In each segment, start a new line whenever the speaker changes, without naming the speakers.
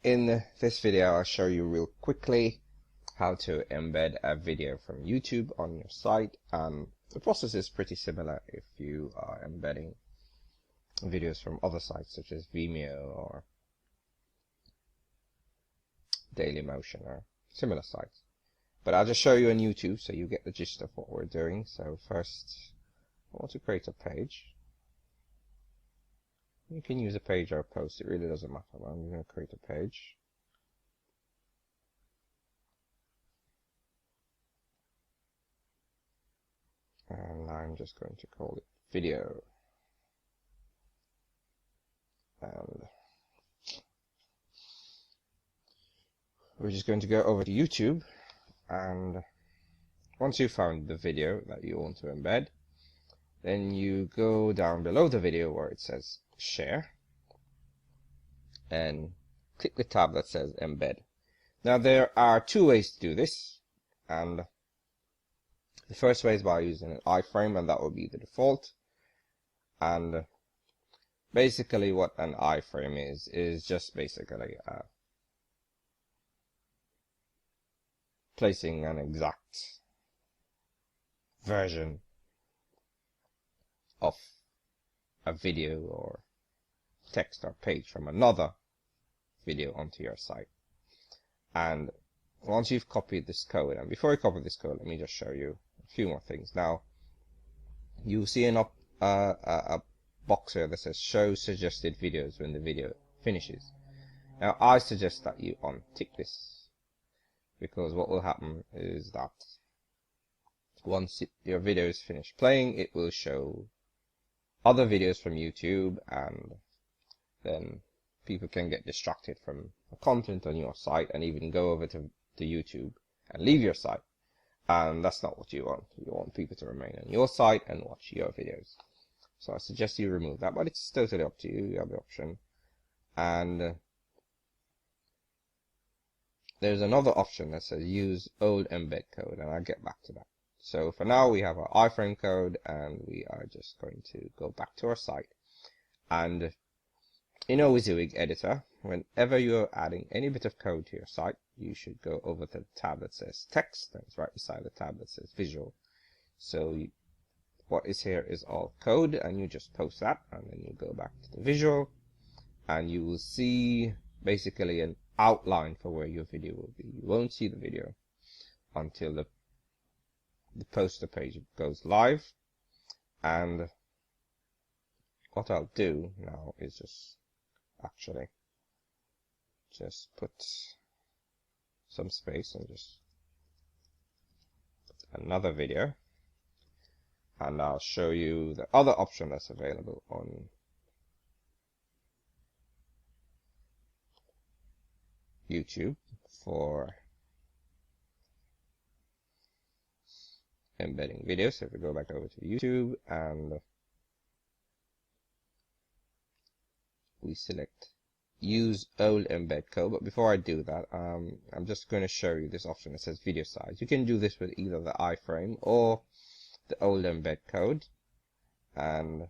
In this video, I'll show you real quickly how to embed a video from YouTube on your site. The process is pretty similar if you are embedding videos from other sites such as Vimeo or Dailymotion or similar sites. But I'll just show you on YouTube so you get the gist of what we're doing. So first, I want to create a page. You can use a page or a post, it really doesn't matter. I'm going to create a page. And I'm just going to call it video. And we're just going to go over to YouTube, and once you've found the video that you want to embed, then you go down below the video where it says share and click the tab that says embed. Now there are two ways to do this, and the first way is by using an iframe, and that will be the default. And basically what an iframe is just basically placing an exact version of a video or text or page from another video onto your site. And once you've copied this code, and before you copy this code, let me just show you a few more things. Now you'll see a box here that says show suggested videos when the video finishes. Now I suggest that you untick this, because what will happen is that once your video is finished playing, it will show other videos from YouTube, and then people can get distracted from the content on your site and even go over to YouTube and leave your site. And that's not what you want. You want people to remain on your site and watch your videos. So I suggest you remove that, but it's totally up to you. You have the option. And there's another option that says use old embed code, and I'll get back to that. So for now, we have our iframe code, and we are just going to go back to our site. And in a WYSIWYG editor, whenever you're adding any bit of code to your site, you should go over to the tab that says text, and it's right beside the tab that says visual. So what is here is all code, and you just post that, and then you go back to the visual, and you will see basically an outline for where your video will be. You won't see the video until the poster page goes live. And what I'll do now is just put some space and just put another video, and I'll show you the other option that's available on YouTube for embedding videos. So if we go back over to YouTube and we select use old embed code, but before I do that, I'm just going to show you this option that says video size. You can do this with either the iframe or the old embed code, and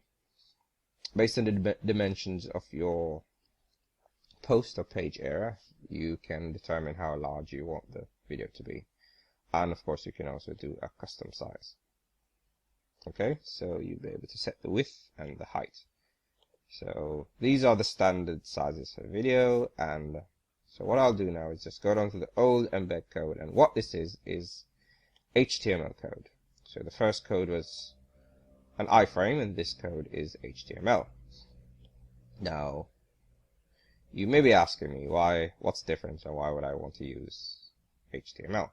based on the dimensions of your post or page area, you can determine how large you want the video to be. And of course, you can also do a custom size. Okay, so you'll be able to set the width and the height. So these are the standard sizes for video. And so what I'll do now is just go down to the old embed code, and what this is HTML code. So the first code was an iframe, and this code is HTML. Now you may be asking me what's different, and why would I want to use HTML?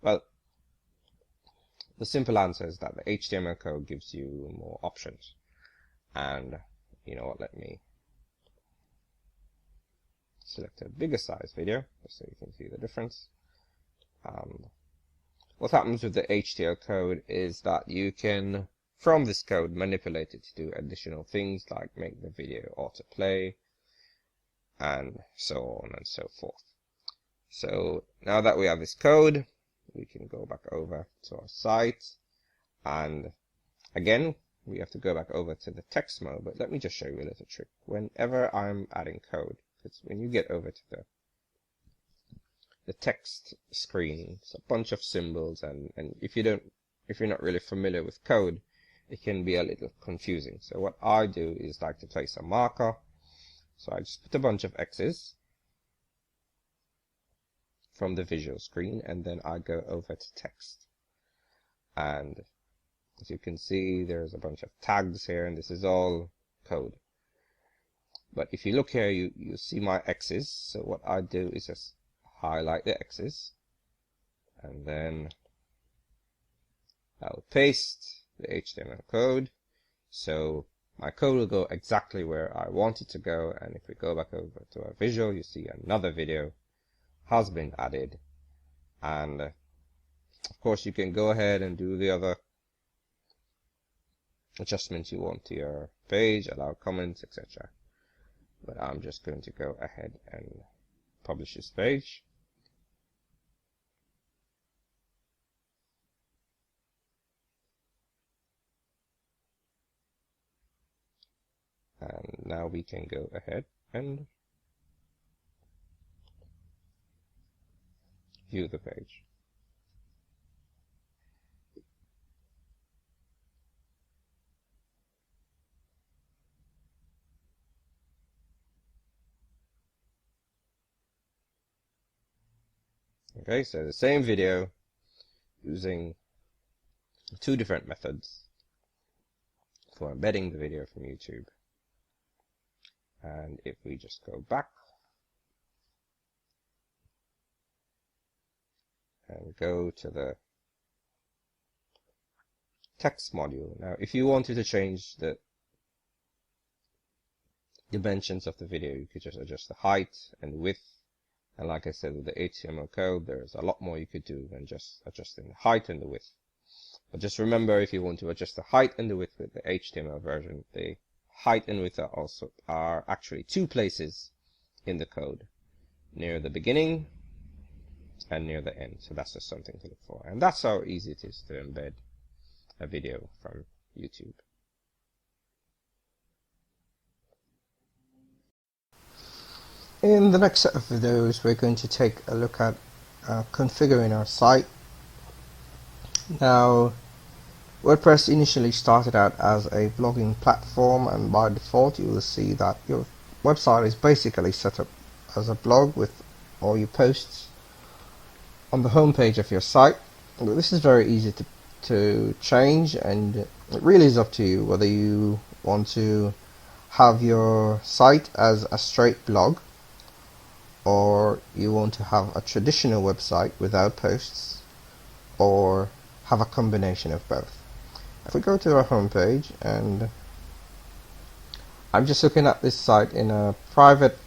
Well, the simple answer is that the HTML code gives you more options. And you know what, let me select a bigger size video just so you can see the difference. What happens with the HTML code is that you can, from this code, manipulate it to do additional things like make the video autoplay and so on and so forth. So now that we have this code, we can go back over to our site, and again we have to go back over to the text mode. But let me just show you a little trick. Whenever I'm adding code, because when you get over to the the text screen. It's a bunch of symbols, and if you're not really familiar with code, it can be a little confusing. So what I do is like to place a marker. So I just put a bunch of X's from the visual screen, and then I go over to text. And as you can see, there's a bunch of tags here, and this is all code. But if you look here, you see my X's. So what I do is just highlight the X's, and then I'll paste the HTML code. So my code will go exactly where I want it to go. And if we go back over to our visual, you see another video has been added. And of course, you can go ahead and do the other adjustments you want to your page, allow comments, etc. But I'm just going to go ahead and publish this page. And now we can go ahead and view the page. Okay, so the same video using two different methods for embedding the video from YouTube. And if we just go back and go to the text module. Now, if you wanted to change the dimensions of the video, you could just adjust the height and width. And like I said, with the HTML code, there's a lot more you could do than just adjusting the height and the width. But just remember, if you want to adjust the height and the width with the HTML version, the height and width are actually two places in the code, near the beginning and near the end. So that's just something to look for. And that's how easy it is to embed a video from YouTube. In the next set of videos, we're going to take a look at configuring our site. Now, WordPress initially started out as a blogging platform, and by default you will see that your website is basically set up as a blog with all your posts on the home page of your site. But this is very easy to change, and it really is up to you whether you want to have your site as a straight blog, or you want to have a traditional website without posts, or have a combination of both. If we go to our home page, and I'm just looking at this site in a private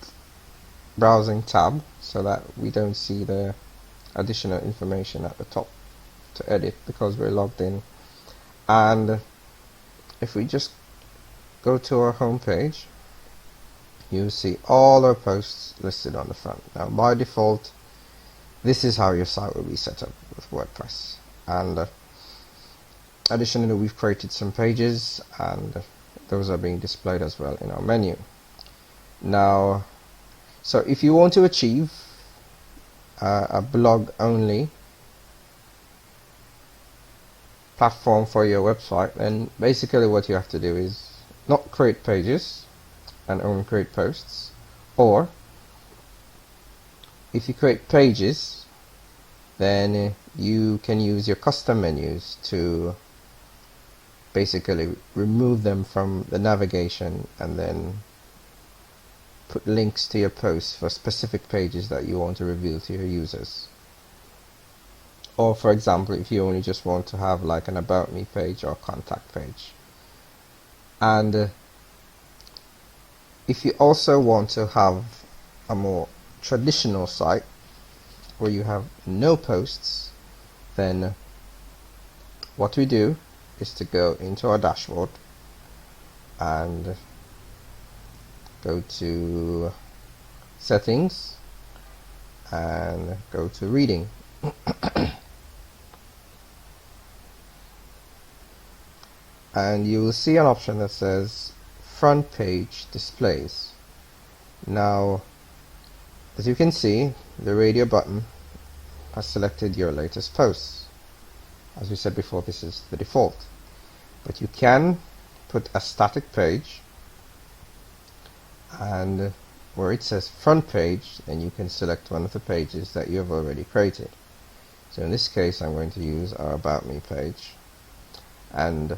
browsing tab so that we don't see the additional information at the top to edit because we're logged in. And if we just go to our home page, you see all our posts listed on the front. Now by default, this is how your site will be set up with WordPress. And additionally, we've created some pages, and those are being displayed as well in our menu. Now, so if you want to achieve a blog only platform for your website, then basically what you have to do is not create pages and only create posts, or if you create pages, then you can use your custom menus to basically remove them from the navigation and then put links to your posts for specific pages that you want to reveal to your users. Or for example, if you only just want to have like an about me page or contact page. And if you also want to have a more traditional site where you have no posts, then what we do is to go into our dashboard and go to settings and go to reading. And you will see an option that says front page displays. Now, as you can see, the radio button has selected your latest posts. As we said before, this is the default, but you can put a static page, and where it says front page, then you can select one of the pages that you have already created. So in this case, I'm going to use our About Me page, and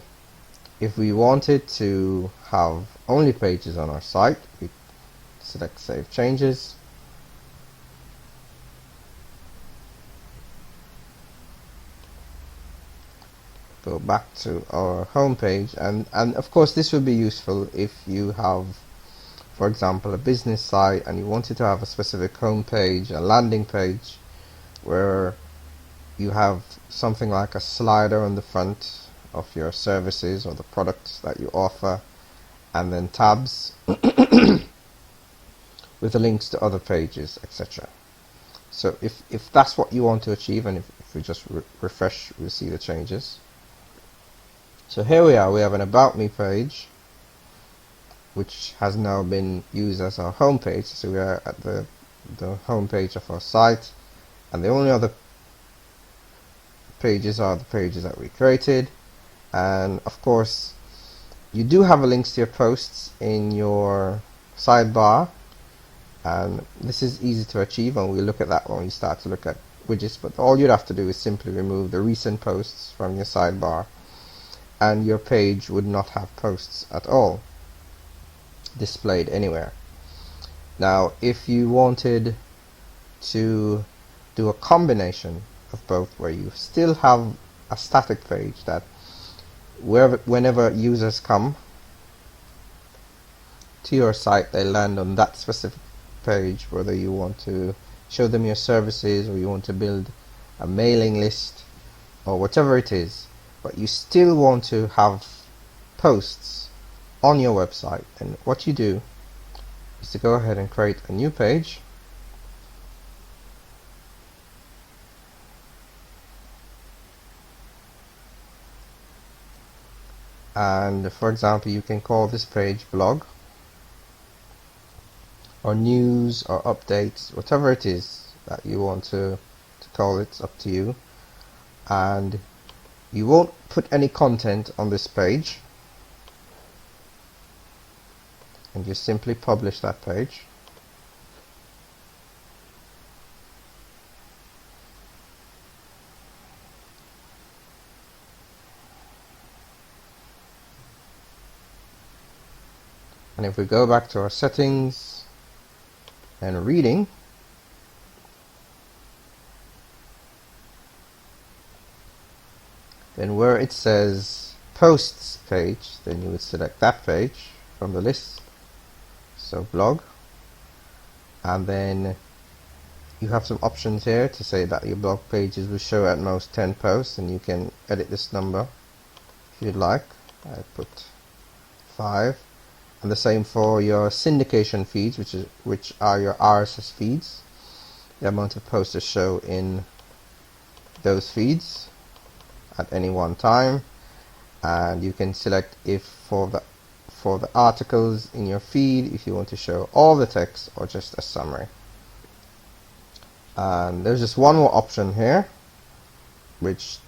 if we wanted to have only pages on our site, we select Save Changes, go back to our home page, and of course this would be useful if you have, for example, a business site and you wanted to have a specific home page, a landing page, where you have something like a slider on the front of your services or the products that you offer, and then tabs with the links to other pages, etc. So if that's what you want to achieve, and if we just refresh, we'll see the changes. So here we are, we have an About Me page, which has now been used as our home page. So we are at the home page of our site, and the only other pages are the pages that we created. And of course, you do have a links to your posts in your sidebar, and this is easy to achieve, and we'll look at that when we start to look at widgets. But all you'd have to do is simply remove the recent posts from your sidebar, and your page would not have posts at all displayed anywhere. Now, if you wanted to do a combination of both, where you still have a static page that whenever users come to your site, they land on that specific page, whether you want to show them your services or you want to build a mailing list or whatever it is, but you still want to have posts on your website, and what you do is to go ahead and create a new page, and for example you can call this page blog or news or updates, whatever it is that you want to call it, it's up to you. And you won't put any content on this page, and you simply publish that page. And if we go back to our settings and reading, then where it says posts page, then you would select that page from the list, so blog, and then you have some options here to say that your blog pages will show at most 10 posts, and you can edit this number if you'd like. I put 5, and the same for your syndication feeds, which are your RSS feeds, the amount of posts to show in those feeds at any one time. And you can select if for the articles in your feed, if you want to show all the text or just a summary. And there's just one more option here, which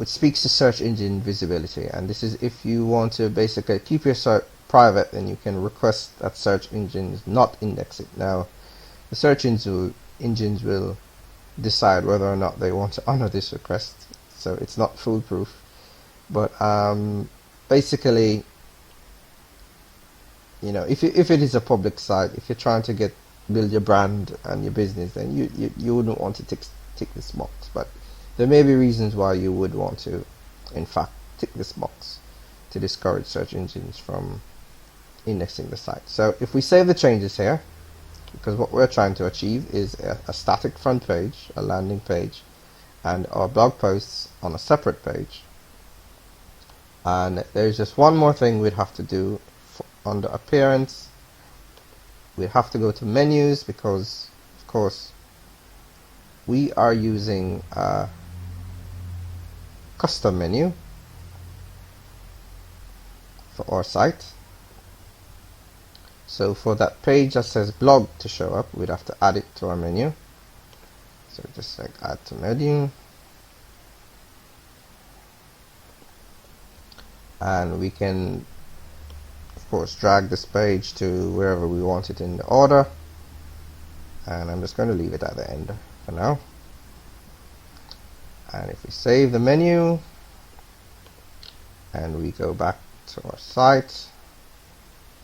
speaks to search engine visibility, and this is if you want to basically keep your search private, then you can request that search engines not index it. Now, the search engines will decide whether or not they want to honor this request, so it's not foolproof. But basically, you know, if it is a public site, if you're trying to build your brand and your business, then you wouldn't want to tick this box. But there may be reasons why you would want to, in fact, tick this box to discourage search engines from indexing the site. So if we save the changes here, because what we're trying to achieve is a static front page, a landing page, and our blog posts on a separate page. And there's just one more thing we'd have to do under appearance. We'd have to go to menus, because of course we are using a custom menu for our site. So for that page that says blog to show up, we'd have to add it to our menu. So just like add to menu, and we can of course drag this page to wherever we want it in the order, and I'm just going to leave it at the end for now. And if we save the menu and we go back to our site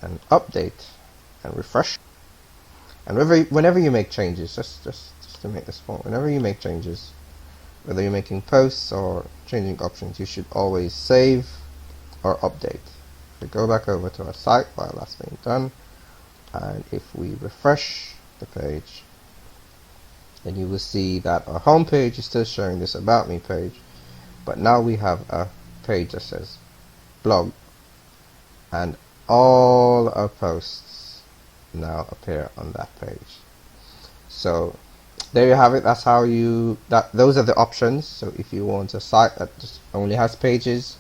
and update and refresh, and whenever you make changes, just to make this point, whenever you make changes, whether you're making posts or changing options, you should always save or update. If we go back over to our site while that's being done, and if we refresh the page, then you will see that our home page is still showing this about me page, but now we have a page that says blog, and all our posts now appear on that page. So there you have it. That's how those are the options. So if you want a site that just only has pages,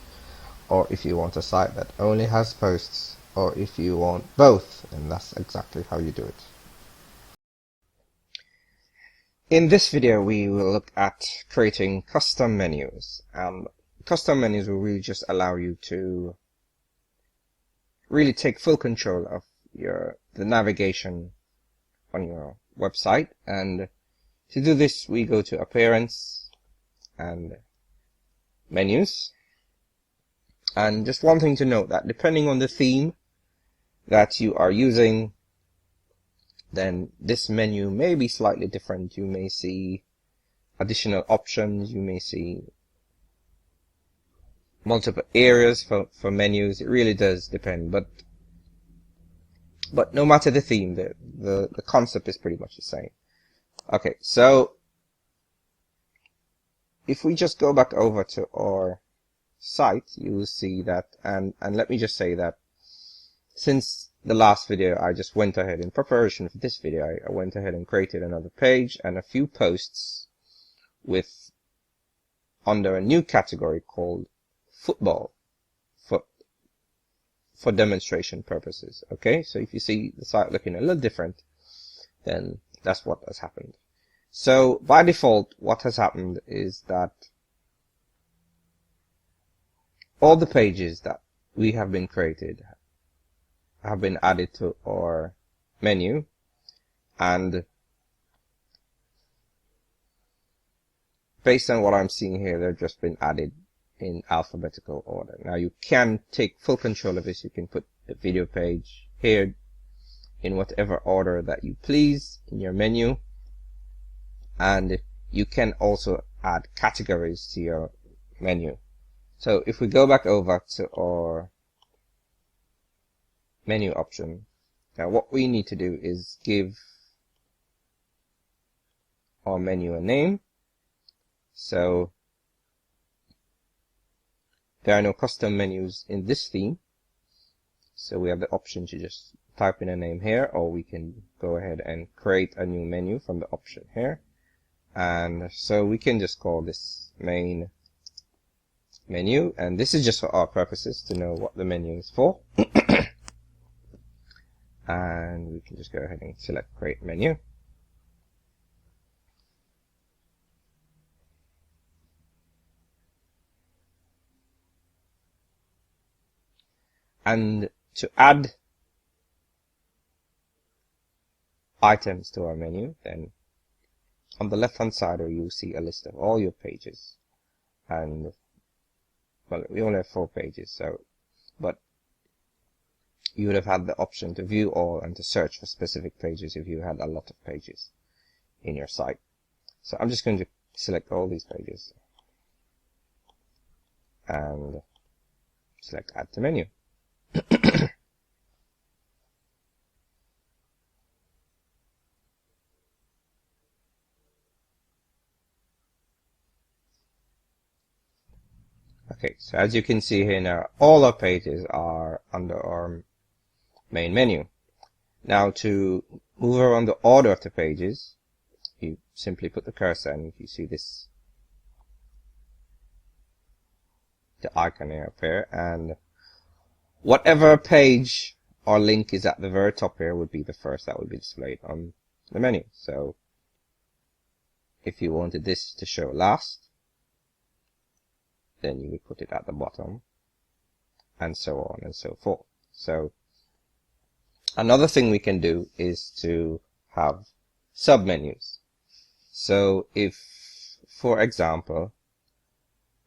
or if you want a site that only has posts, or if you want both, and that's exactly how you do it. In this video we will look at creating custom menus, and custom menus will really just allow you to really take full control of the navigation on your website. And to do this, we go to Appearance and Menus. And just one thing to note, that depending on the theme that you are using, then this menu may be slightly different. You may see additional options, you may see multiple areas for menus. It really does depend, but no matter the theme, the concept is pretty much the same. Okay, so if we just go back over to our site, you will see that, and let me just say that since the last video, I just went ahead, in preparation for this video, I went ahead and created another page and a few posts with under a new category called football for demonstration purposes. Okay, so if you see the site looking a little different, then that's what has happened. So by default, what has happened is that all the pages that we have been created have been added to our menu, and based on what I'm seeing here, they've just been added in alphabetical order. Now you can take full control of this. You can put the video page here in whatever order that you please in your menu, and you can also add categories to your menu. So if we go back over to our menu option, now what we need to do is give our menu a name. So there are no custom menus in this theme, so we have the option to just type in a name here, or we can go ahead and create a new menu from the option here. And so we can just call this main menu, and this is just for our purposes to know what the menu is for. And we can just go ahead and select create menu. And to add items to our menu, then on the left hand side you'll see a list of all your pages, and well, we only have 4 pages, so but you would have had the option to view all and to search for specific pages if you had a lot of pages in your site. So I'm just going to select all these pages and select add to menu. Okay, so as you can see here now, all our pages are under our main menu. Now to move around the order of the pages, you simply put the cursor, and if you see this, the icon here appear, and whatever page our link is at the very top here, would be the first that would be displayed on the menu. So if you wanted this to show last, then you would put it at the bottom, and so on and so forth. So another thing we can do is to have submenus. So if, for example,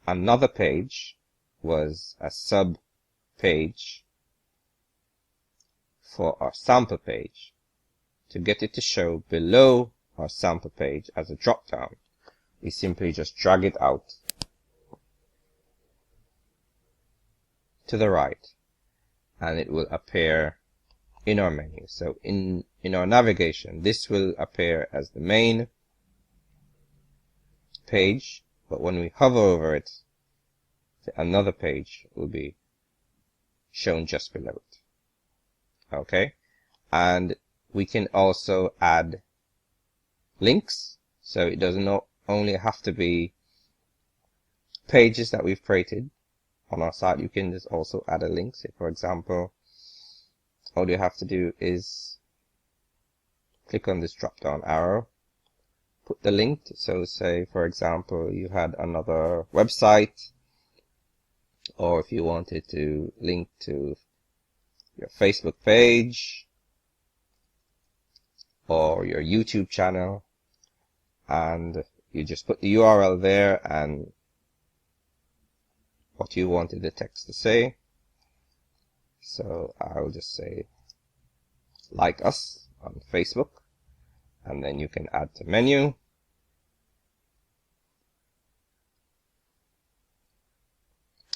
another page was a sub page for our sample page, to get it to show below our sample page as a drop down, we simply just drag it out to the right and it will appear in our menu. So in our navigation, this will appear as the main page, but when we hover over it, another page will be shown just below it. Okay, and we can also add links, so it doesn't only have to be pages that we've created on our site. You can just also add a link. So for example, all you have to do is click on this drop down arrow, put the link. So say for example you had another website, or if you wanted to link to your Facebook page or your YouTube channel, and you just put the URL there and what you wanted the text to say. So I'll just say like us on Facebook, and then you can add to menu,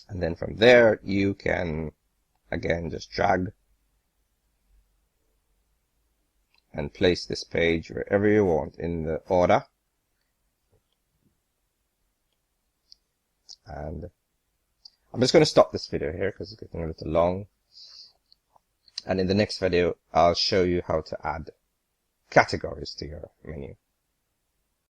and then from there you can again just drag and place this page wherever you want in the order. And I'm just going to stop this video here because it's getting a little long, and in the next video I'll show you how to add categories to your menu.